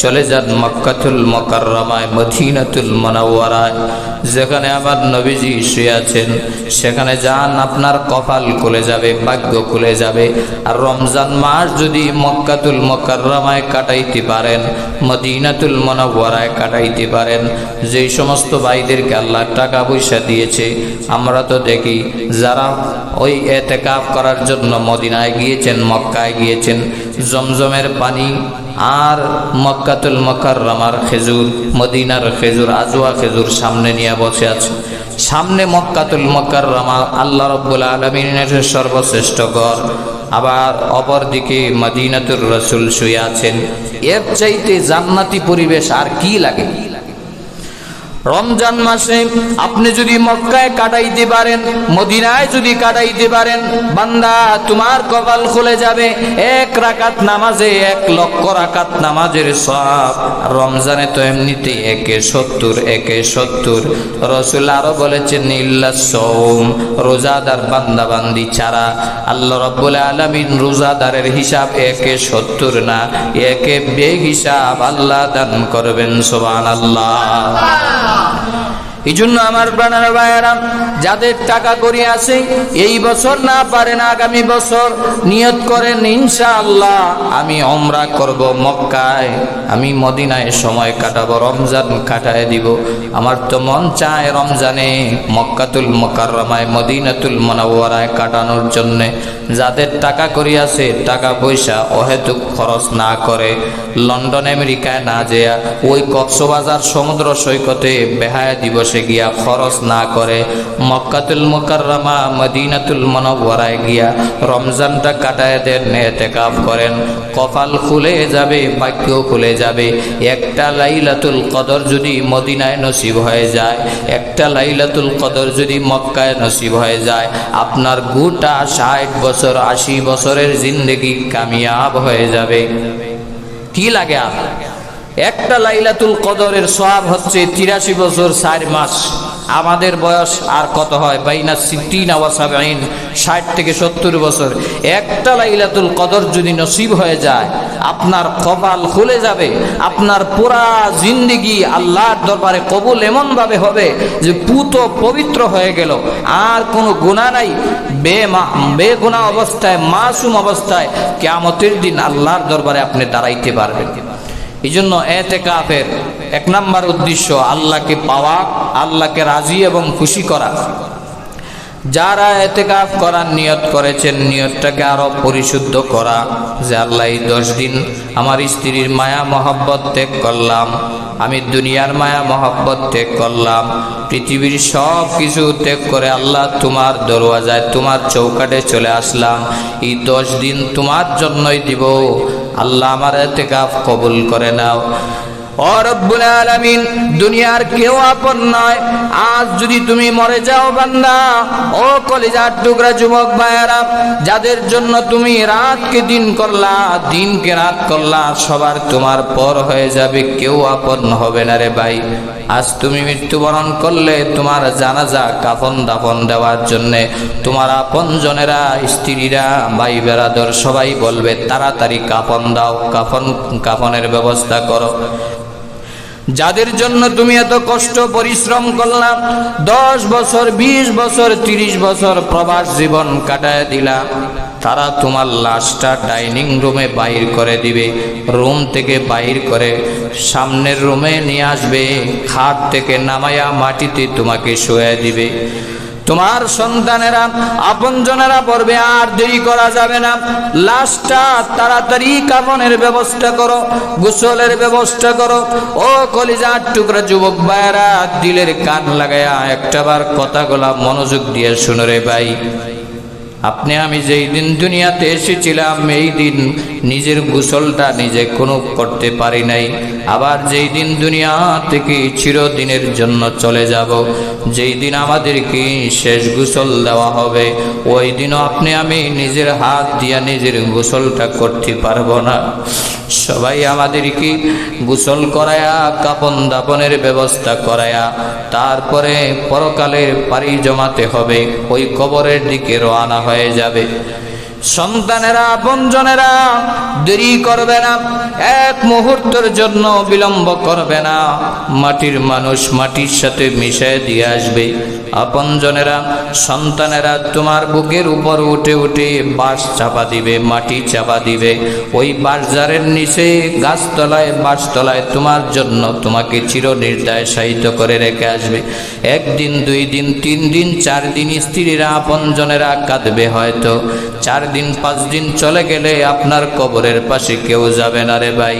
চলে যান মক্কাতুল মুকাররমায় মদিনাতুল মুনাওয়ারায়, যেখানে আমার নবীজি শুয়ে আছেন, সেখানে যান, আপনার কপাল খুলে যাবে, ভাগ্য খুলে যাবে। আর রমজান মাস যদি মক্কাতুল মুকাররমায় কাটাইতে পারেন, মদিনাতুল মুনাওয়ারায় কাটাইতে পারেন, যেই সমস্ত ভাইদেরকে আল্লাহ টাকা পয়সা দিয়েছে, আমরা তো দেখি যারা ওই ইতিকাফ করার জন্য মদিনায় গিয়েছেন, মক্কায় গিয়েছেন, জমজমের পানি আর মক্কাতুল মুকাররমার খেজুর, মদিনার খেজুর, আজওয়া খেজুর সামনে নিয়ে বসে আছে। সামনে মক্কাতুল মুকাররমা আল্লাহ রাব্বুল আলামিনের সর্বশ্রেষ্ঠ ঘর, আবার অপর দিকে মদিনাতুর রাসূল শুয়ে আছেন। এর চাইতে জান্নাতি পরিবেশ আর কি লাগে? রমজান মাসে আপনি যদি মক্কায় কাটাইতে পারেন, মদিনায় যদি কাটাইতে পারেন, বান্দা তোমার কপাল খুলে যাবে। 1 রাকাত নামাজে 1 লক্ষ রাকাত নামাজের সওয়াব। রমজানে তো এমনিতে 1/70 রাসূল আরো বলেছেন ইল্লাস সাওম, রোজাদার বান্দা বান্দি ছাড়া। আল্লাহ রাব্বুল আলামিন রোজাদারের হিসাব 1/70 না, 1 বেহিসাব আল্লাহ দান করবেন। সুবহানাল্লাহ। এই জন্য আমার প্রাণের ভাইয়েরা, যাদের টাকা করি আছে এই বছর না পারেন আগামী বছর নিয়ত করেন ইনশাআল্লাহ আমি উমরা করব মক্কায়, আমি মদিনায় সময় কাটাবো, রমজান কাটায় দিব। আমার তো মন চায় রমজানে মক্কাতুল মুকাররমায় মদিনাতুল মুনাওয়ারায় কাটানোর জন্য। যাদের টাকা করি আছে টাকা পয়সা অহেতুক খরচ না করে, লন্ডন আমেরিকায় না যেয়া ওই কক্সবাজার সমুদ্র সৈকতে বেহায়া দিবসে গিয়া খরচ না করে মক্কাতুল মুকাররমা মদিনাতুল মুনাওয়ারায় গিয়া রমজানটা কাটায় দেন, ইতিকাফ করেন, কপাল খুলে যাবে, ভাগ্য খুলে যাবে। একটা লাইলাতুল কদর যদি মদিনায় নসিব হয়ে যায়, একটা লাইলাতুল কদর যদি মক্কায় নসিব হয়ে যায়, আপনার গোটা 60 বছর 80 বছরের জিন্দেগি কামিয়াব হয়ে যাবে। কি লাগে আর একটা লাইলাতুল কদরের সওয়াব হচ্ছে 83 বছর 4 মাস। আমাদের বয়স আর কত হয়? বাইনা 60 ওয়া 70, 60 থেকে 70 বছর। একটা লাইলাতুল কদর যদি নসিব হয়ে যায়, আপনার কপাল খুলে যাবে, আপনার পুরা জিন্দেগি আল্লাহর দরবারে কবুল এমন ভাবে হবে যে পুত পবিত্র হয়ে গেল, আর কোনো গুনাহ নাই। বেগুনাহ অবস্থায়, মাসুম অবস্থায় কিয়ামতের দিন আল্লাহর দরবারে আপনি দাঁড়াইতে পারবেন। এই জন্য ইতিকাফের 1 নম্বর উদ্দেশ্য আল্লাহকে পাওয়া, আল্লাহকে রাজি এবং খুশি করা। যারা ইতিকাফ করার নিয়ত করেছেন নিয়তটাকে আরো পরিশুদ্ধ করা, যে আল্লাহ এই 10 দিন আমার স্ত্রীর মায়া মহব্বত ত্যাগ করলাম, আমি দুনিয়ার মায়া মহব্বত ত্যাগ করলাম, পৃথিবীর সব কিছু ত্যাগ করে আল্লাহ তোমার দরওয়াজায় তোমার চৌকাঠে চলে আসলাম। এই 10 দিন তোমার জন্যই দিব, আল্লাহ আমার ইতিকাফ কবুল করে নাও। ও রব্বুল আলামিন, দুনিয়ার কেউ আপন নয়। আজ যদি তুমি মরে যাও বান্দা, ও কলিজার টুকরা যুবক ভাইয়েরা, যাদের জন্য তুমি রাতকে দিন করলা, দিনকে রাত করলা, সবার তোমার পর হয়ে যাবে, কেউ আপন হবে না রে ভাই। আজ তুমি মৃত্যুবরণ করলে তোমার জানাজা কাফন দাফন দেওয়ার জন্যে তোমার আপন জনেরা, স্ত্রীরা, ভাই বেরাদর সবাই বলবে তাড়াতাড়ি কাফন দাও, কাফনের ব্যবস্থা করো। যাদের জন্য তুমি এত কষ্ট পরিশ্রম করলাম, 10 বছর 20 বছর 30 বছর প্রবাস জীবন কাটায় দিলা, তারা তোমার লাশটা ডাইনিং রুমে বাইর করে দিবে, রুম থেকে বাইর করে সামনের রুমে নিয়ে আসবে, খাট থেকে নামায়া মাটিতে তোমাকে শুয়ে দিবে। তোমার সন্তানেরা, আপনজনেরা বলবে আর দেরি করা যাবে না, লাশটা তাড়াতাড়ি কাফনের ব্যবস্থা করো, গোসলের ব্যবস্থা করো। ও কলিজার টুকরা যুবক ভাইয়েরা, দিলের কান লাগায়া একটাবার কথাগুলা মনোযোগ দিয়ে শুনো রে ভাই। আপনি আমি যেই দিন দুনিয়াতে এসেছিলাম এই দিন নিজের গোসলটা নিজে কোনো করতে পারি নাই। আবার যেই দিন দুনিয়া থেকে চিরদিনের জন্য চলে যাব, যেই দিন আমাদেরকে শেষ গোসল দেওয়া হবে, ওই দিনও আপনি আমি নিজের হাত দিয়া নিজের গোসলটা করতে পারবো না। সবাই আমাদেরকে গোসল করায়া কাফন দাফনের ব্যবস্থা করায়া তারপরে পরকালের পাড়ি জমাতে হবে, ওই কবরের দিকে রওনা হয়ে যাবে। সন্তানেরা, আপনজনেরা দেরি করবে না, এক মুহূর্তের জন্য বিলম্ব করবে না। মাটির মানুষ মাটির সাথে মিশে দিয়ে আসবে। আপনজনেরা, সন্তানেরা তোমার বুকের উপর উঠে উঠে বাঁশ চাপা দিবে, মাটি চাপা দিবে। ওই বাঁশঝাড়ের নিচে গাছতলায় বাঁশতলায় তোমার জন্য তোমাকে চির নির্দয় শায়িত করে রেখে আসবে। 1 দিন 2 দিন 3 দিন 4 দিন স্ত্রীরা, আপনজনেরা কাঁদবে হয়তো। 4 দিন 5 দিন চলে গেলে আপনার কবরের পাশে কেউ যাবে না রে ভাই,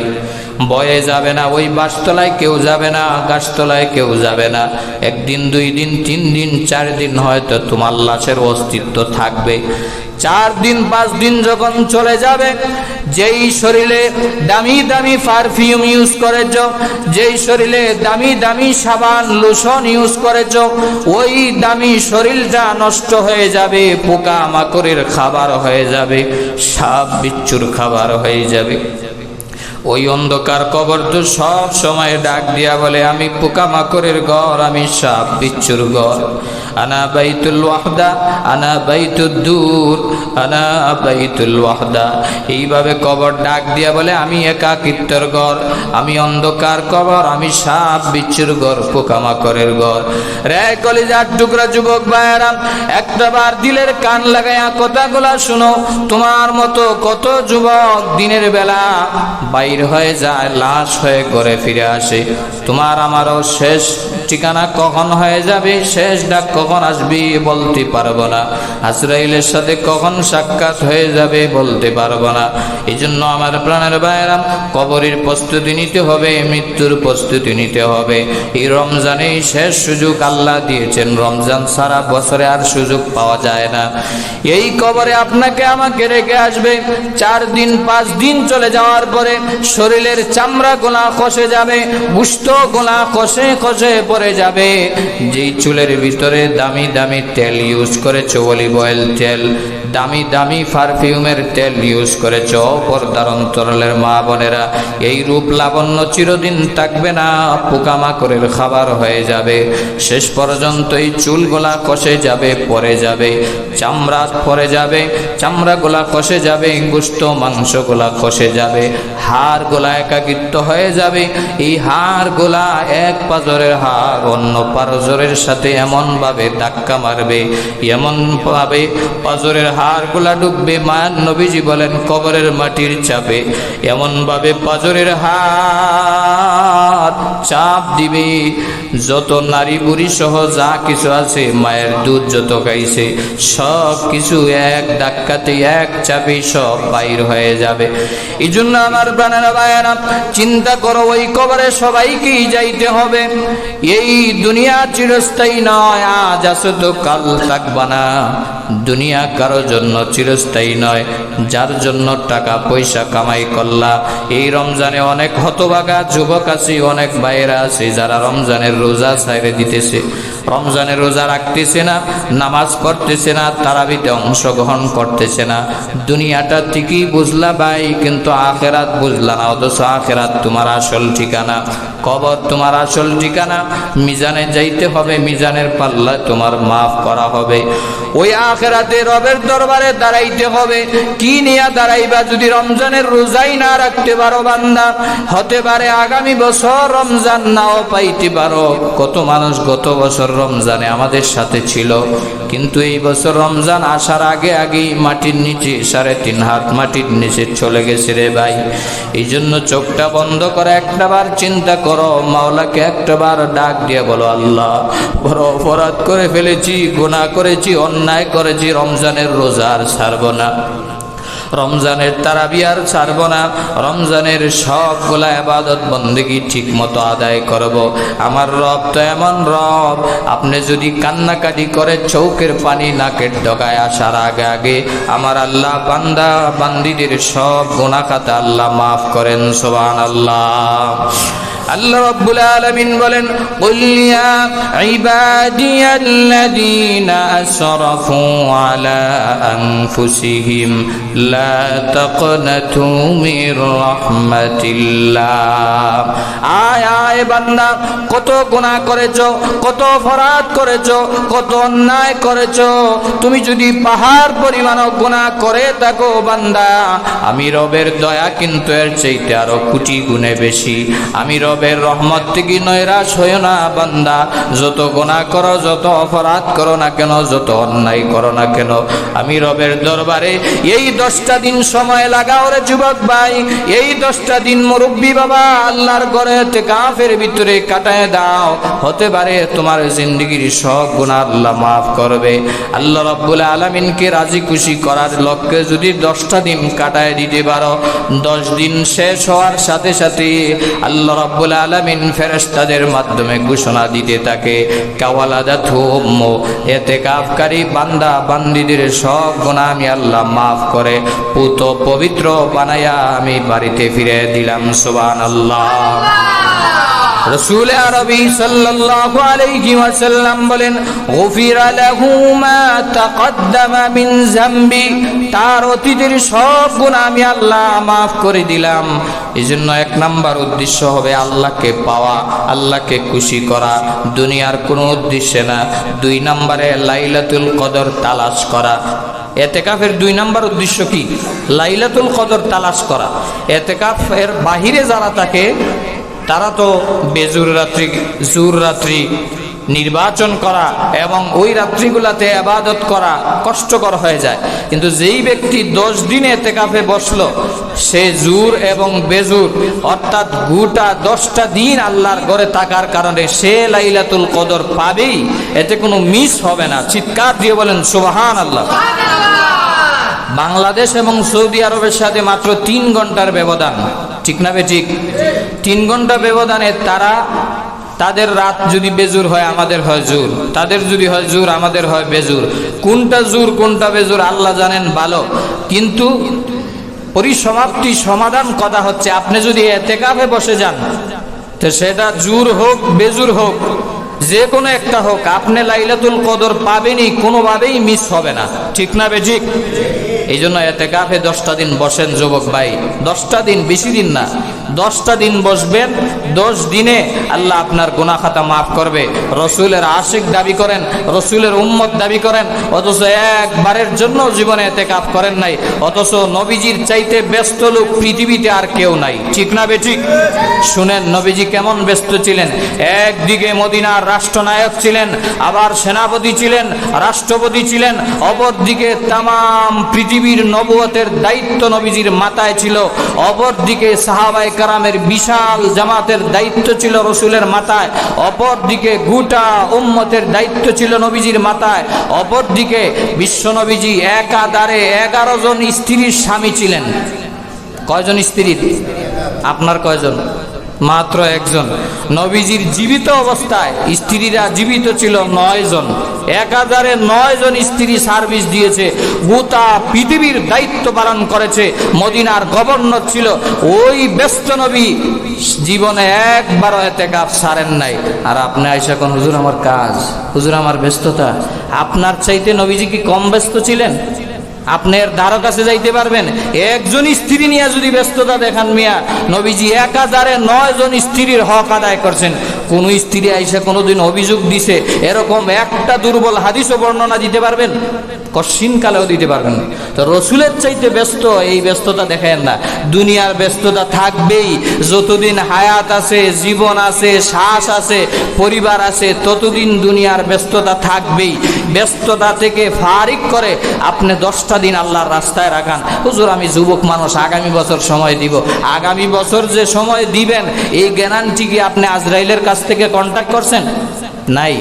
বয়ে যাবে না, ওই বাঁশতলায় কেউ যাবে না, গাছতলায় কেউ যাবে না। 1 দিন 2 দিন 3 দিন 4 দিন হয়তো তোমার লাশের অস্তিত্ব থাকবে। 4 দিন 5 দিন যখন চলে যাবে, যেই শরীরে দামি দামি পারফিউম ইউজ করেছ, যেই শরীরে দামি দামি সাবান লোশন ইউজ করেছ, ওই দামি শরীরটা নষ্ট হয়ে যাবে, পোকা মাকড়ের খাবার হয়ে যাবে, সাপ বিচ্ছুর খাবার হয়ে যাবে। ওই অন্ধকার কবর তো সব সময় ডাক দিয়া বলে, আমি পোকা মাকড়ের ঘর, আমি সাপ বিচ্ছুর ঘর, আনা বাইতুল ওয়াহদা, আনা বাইতুদ দূর, আনা বাইতুল ওয়াহদা। এইভাবে কবর ডাক দিয়া বলে, আমি একাকিত্বের ঘর, আমি অন্ধকার কবর, আমি সাপ বিচ্ছুর ঘর, পোকামাকড়ের ঘর। রে কলিজার টুকরা যুবক ভাইয়েরা, একটাবার দিলের কান লাগাইয়া কথাগুলা শুনো। তোমার মতো কত যুবক দিনের বেলা বাইর হয়ে যায়, লাশ হয়ে ঘরে ফিরে আসে। তোমার আমারও শেষ ঠিকানা কখন হয়ে যাবে, শেষ ডাক কখন আসবি বলতে পারবো না। আজরাইলের সাথে কখন সাক্ষাৎ হয়ে যাবে বলতে পারবো না। এই জন্য আমার প্রাণের ভাইয়েরা, কবরের প্রস্তুতি নিতে হবে, মৃত্যুর প্রস্তুতি নিতে হবে। এই রমজানে শেষ সুযোগ আল্লাহ দিয়েছেন, রমজান সারা বছরে আর সুযোগ পাওয়া যায় না। এই কবরে আপনাকে আমাকে রেখে আসবে। 4 দিন 5 দিন চলে যাওয়ার পরে শরীরের চামড়া গোলা খসে যাবে, গোশত গোলা খসে খসে পড়ে যাবে। যেই চুলের ভিতরে দামি দামি তেল ইউজ করেছো, অলিভ অয়েল তেল, দামি দামি পারফিউমের তেল ইউজ করেছো, পর্দার অন্তরালের মা বোনেরা, এই রূপ লাবণ্য চিরদিন থাকবে না, পোকামাকড়ের খাবার হয়ে যাবে। শেষ পর্যন্ত এই চুলগুলা খসে যাবে, পরে যাবে, চামড়া পরে যাবে, চামড়া গোলা খসে যাবে, গোশত মাংস গোলা খসে যাবে, হাড় গোলা একাকিত্ব হয়ে যাবে। এই হাড় গোলা এক পাজরের হাড় অন্য পাজরের সাথে এমন ভাবে ধাক্কা মারবে, এমন ভাবে পাজরের হাড় গোলা ডুববে। মায়ার নবীজি বলেন, কবরের মাটির চাপে এমন ভাবে পাজরের হাড় চাপ দিবে, যত নারী বুড়ি সহ যা কিছু আছে, মায়ের দুধ যত খাইছে সব কিছু এক ধাক্কাতে এক চাপে সব বাইর হয়ে যাবে। এই জন্য আমার প্রাণের ভাইয়েরা, চিন্তা করো, ওই কবরে সবাইকেই যাইতে হবে। এই দুনিয়া চিরস্থায়ী নয়, আজ আছো তো কাল থাকবা না। দুনিয়া কারো জন্য চিরস্থায়ী নয়, যার জন্য টাকা পয়সা কামাই করলা। এই রমজানে অনেক হতভাগা যুবক আছে, অনেক ভাইয়েরা আছে যারা রমজানের রোজা ছাইরে দিতেছে, রমজানের রোজা রাখতেছে না, নামাজ পড়তেছে না, তারাবিতে অংশগ্রহণ করতেছে না। দুনিয়াটা ঠিকই বুঝলা ভাই, কিন্তু আখেরাত বুঝলা না। অথচ আখেরাত তোমার আসল ঠিকানা, কবর তোমার আসল ঠিকানা। মিজানে যাইতে হবে, মিজানের পাল্লা তোমার মাফ করা হবে। ওই আখেরাতে রবের দরবারে দাঁড়াইতে হবে। কি নিয়ে দাঁড়াইবা? যদি রমজানের রোজাই না রাখতে পারো বান্দা, হতে পারে আগামী বছর রমজান নাও পাইতে পারো। কত মানুষ গত বছর রমজানে আমাদের সাথে ছিল, কিন্তু এই বছর রমজান আসার আগে আগেই মাটির নিচে 3.5 হাত মাটির নিচে চলে গেছে রে ভাই। এই জন্য চোখটা বন্ধ করে একটাবার চিন্তা করো, মাওলাকে একটাবার ডাক দিয়ে বলো, আল্লাহ বড় অপরাধ করে ফেলেছি, গুনাহ করেছি, অন্যায় করেছি, রমজানের রোজা আর ছাড়বো না, রমজানের তারাবি আর ছাড়ব না, রমজানের সবগুলা ইবাদত বন্দেগী ঠিক মতো আদায় করব। আমার রব তো এমন রব, আপনি যদি কান্নাকাটি করে চৌকের পানি নাকের ডগায় আসার আগে আগে আমার আল্লাহ বান্দা বান্দিদের সব গুনাহ খাতা আল্লাহ মাফ করেন। সুবহানাল্লাহ। আল্লাহ রাব্বুল আলামিন বলেন, কুল ইয়া ইবাদিয়াল্লাযীনা আসরাফু আলা আনফুসিহিম লা তাকনাতু মির রাহমাতিল্লাহ। আয় আয় বান্দা, কত গুনাহ করেছো, কত অপরাধ করেছো, কত অন্যায় করেছো। তুমি যদি পাহাড় পরিমাণ গুনাহ করে থাকো বান্দা, আমি রবের দয়া কিন্তু এর চাইতে আরো কোটি গুণে বেশি। আমি রবের রহমত থেকে নৈরাশ হইও না বান্দা। যত গুনাহ করো, যত অপরাধ করো না কেন, যত অন্যায় করো না কেন, আমি রবের দরবারে এই 10টা দিন সময় লাগাও রে যুবক ভাই। এই 10টা দিন মুরব্বী বাবা আল্লাহর ঘরে ইতিকাফের ভিতরে কাটায় দাও। হতে পারে তোমার জিন্দেগির সব গুনাহ আল্লাহ মাফ করবে। আল্লাহ রাব্বুল আলামিনকে রাজি খুশি করার লক্ষ্যে যদি 10টা দিন কাটায় দিতে পারো, 10 দিন শেষ হওয়ার সাথে সাথে আল্লাহ রাব্বুল আলামিন ফেরেশতাদের মাধ্যমে ঘোষণা দিতে থাকে, কাওয়ালাদাতু উম্মু, ইতিকাফকারী বান্দা বান্দীদের সব গুনাহ আমি আল্লাহ মাফ করে পুত পবিত্র বানায়া আমি বাড়িতে ফিরে দিলাম। সুবহানাল্লাহ। রাসূল আরবী সাল্লাল্লাহু আলাইহি ওয়াসাল্লাম বলেন, গুফিরা লাহু মা তাকদ্দামা মিন যামবি, তার অতীতের সব গুনাহ আমি আল্লাহ মাফ করে দিলাম। এজন্য এক নাম্বার উদ্দেশ্য হবে আল্লাহকে পাওয়া, আল্লাহকে খুশি করা, দুনিয়ার কোনো উদ্দেশ্যে না। দুই নম্বরে লাইলাতুল কদর তালাশ করা। এতেকাফের দুই নাম্বার উদ্দেশ্য কি? লাইলাতুল কদর তালাশ করা। এতেকাফের বাহিরে যারা থাকে তারা তো বেজুর রাত্রি, জুর রাত্রি নির্বাচন করা এবং ওই রাত্রিগুলাতে ইবাদত করা কষ্টকর হয়ে যায়। কিন্তু যেই ব্যক্তি 10 দিন এতেকাফে বসলো, সে জুর এবং বেজুর অর্থাৎ গোটা 10টা দিন আল্লাহর ঘরে থাকার কারণে সে লাইলাতুল কদর পাবেই, এতে কোনো মিস হবে না। চিৎকার দিয়ে বলেন সুবহানাল্লাহ। বাংলাদেশ এবং সৌদি আরবের সাথে মাত্র 3 ঘন্টার ব্যবধান, ঠিক না বেঠিক? 3 ঘন্টা ব্যবধানে তাদের রাত যদি বেজুর হয় আমাদের হয় জুর, তাদের যদি হয় জুর আমাদের হয় বেজুর। কোনটা জুর কোনটা বেজুর আল্লাহ জানেন ভালো। কিন্তু পরিসমাপ্তি সমাধান কথা হচ্ছে, আপনি যদি এতেকাফে বসে যান তো সেটা জুর হোক বেজুর হোক যে কোনো একটা হোক, আপনি লাইলাতুল কদর পাবেনই, কোনোভাবেই মিস হবে না, ঠিক না বেঠিক? এই জন্য এতেকাফে 10টা দিন বসেন যুবক ভাই, 10টা দিন, বেশি দিন না, 10টা দিন বসবেন। 10 দিনে আল্লাহ আপনার গুনাহ খাতা মাফ করবে। রসুলের আশিক দাবি করেন, রসুলের উম্মত দাবি করেন, অথচ একবারের জন্য জীবনে এতেকাফ করেন নাই। অথচ নবীজির চাইতে ব্যস্ত লোক পৃথিবীতে আর কেউ নাই, ঠিক না বেঠিক? শুনেন নবীজি কেমন ব্যস্ত ছিলেন। একদিকে মদিনার রাষ্ট্রনায়ক ছিলেন, আবার সেনাপতি ছিলেন, রাষ্ট্রপতি ছিলেন, অপরদিকে তামাম পৃথিবীর নবুয়তের দায়িত্ব নবীজির মাথায় ছিল। অপরদিকে সাহাবায়ে কেরামের বিশাল জামাতের দায়িত্ব ছিল রসুলের মাথায়। অপরদিকে গোটা উম্মতের দায়িত্ব ছিল নবীজির মাথায়। অপরদিকে বিশ্ব নবীজি একাধারে 11 জন স্ত্রীর স্বামী ছিলেন। কয়জন স্ত্রী? আপনার কয়জন? মাত্র একজন। নবীজির জীবিত অবস্থায় স্ত্রীরা জীবিত ছিল 9 জন। 1009 জন স্ত্রী সার্ভিস দিয়েছে, গোটা পৃথিবীর দায়িত্ব পালন করেছে, মদিনার গভর্নর ছিল। ওই ব্যস্ত নবী জীবনে একবারও এতেকাফ ছাড়েন নাই। আর আপনি আইসা কোন হুজুর আমার কাজ, হুজুর আমার ব্যস্ততা। আপনার চাইতে নবীজি কি কম ব্যস্ত ছিলেন? আপনার ধারো কাছে যাইতে পারবেন? একজন স্ত্রী নিয়ে যদি ব্যস্ততা দেখান মিয়া, নবীজি 1009 জন স্ত্রীর হক আদায় করছেন। কোন স্ত্রী আইসা কোনোদিন অভিযোগ দিছে এরকম একটা দুর্বল হাদিসও বর্ণনা দিতে পারবেন? কশিন কালেও দিতে পারবেন না। তো রসুলের চাইতে ব্যস্ত এই ব্যস্ততা দেখেন না। দুনিয়ার ব্যস্ততা থাকবেই, যতদিন হায়াত আছে, জীবন আছে, শ্বাস আছে, পরিবার আছে, ততদিন দুনিয়ার ব্যস্ততা থাকবেই। ব্যস্ততা থেকে ফারিক করে আপনি 10টা দিন আল্লাহর রাস্তায় রাখান। হুজুর আমি যুবক মানুষ, আগামী বছর সময় দিব। আগামী বছর যে সময় দিবেন এই গ্যারান্টি কি আপনি আজরাইলের কাছ থেকে কন্ট্যাক্ট করছেন? নাই।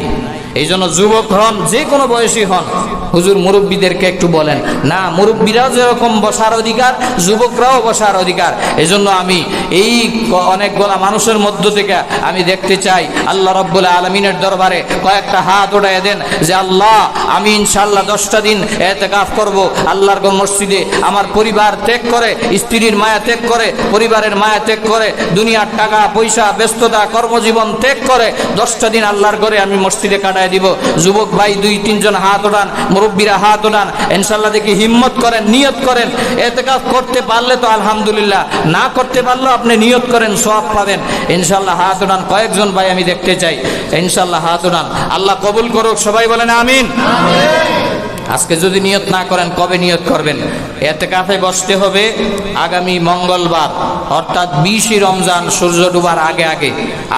এই জন্য যুবক হন, যে কোনো বয়সী হন, হুজুর মুরব্বীদেরকে একটু বলেন না, মুরব্বীরাও যেরকম বসার অধিকার, যুবকরাও বসার অধিকার। এই জন্য আমি এই অনেকগুলা মানুষের মধ্য থেকে আমি দেখতে চাই আল্লাহ রাব্বুল আলামিনের দরবারে কয়েকটা হাত উঠায় দেন যে আল্লাহ আমি ইনশাআল্লাহ 10টা দিন ইতিকাফ করব আল্লাহর মসজিদে। আমার পরিবার ত্যাগ করে, স্ত্রীর মায়া ত্যাগ করে, পরিবারের মায়া ত্যাগ করে, দুনিয়ার টাকা পয়সা ব্যস্ততা কর্মজীবন ত্যাগ করে 10টা দিন আল্লাহর ঘরে আমি মসজিদে কাটাই দিব। যুবক ভাই 2-3 জন হাত ওঠান, মুরব্বীরা হাত ওঠান, ইনশাআল্লাহ দেখি হিম্মত করেন, নিয়ত করেন। ইতিকাফ করতে পারলে তো আলহামদুলিল্লাহ, না করতে পারলেও আপনি নিয়ত করেন, সওয়াব পাবেন ইনশাআল্লাহ। হাত ওঠান, কয়েকজন ভাই আমি দেখতে চাই ইনশাআল্লাহ হাত ওঠান। আল্লাহ কবুল করুক, সবাই বলেন আমিন। আজকে যদি নিয়ত না করেন কবে নিয়ত করবেন? ইতিকাফে বসতে হবে আগামী মঙ্গলবার, অর্থাৎ 20 রমজান সূর্য ডুবার আগে আগে,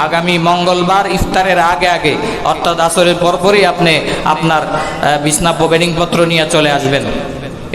আগামী মঙ্গলবার ইফতারের আগে আগে, অর্থাৎ আসরের পরপরই আপনি আপনার বিছনা বেডিং পত্র নিয়ে চলে আসবেন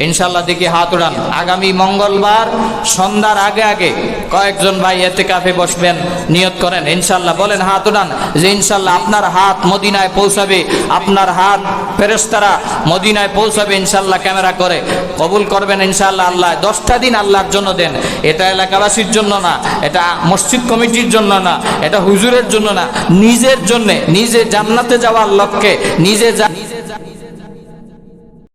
ইনশাআল্লাহ। দেখি হাত উঠান। আগামী মঙ্গলবার সন্ধ্যার আগে আগে কয়েকজন ভাই ইতিকাফে বসবেন, নিয়ত করেন ইনশাআল্লাহ। বলেন হাত উঠান যে ইনশাআল্লাহ আপনার হাত মদিনায় পৌঁছাবে, আপনার হাত ফেরেশতারা মদিনায় পৌঁছাবে ইনশাআল্লাহ। ক্যামেরা করে কবুল করবেন ইনশাআল্লাহ। আল্লাহ 10টা দিন আল্লাহর জন্য দেন। এটা এলাকাবাসীর জন্য না, এটা মসজিদ কমিটির জন্য না, এটা হুজুরের জন্য না, নিজের জন্য, নিজে জান্নাতে যাওয়ার লক্ষ্যে, নিজে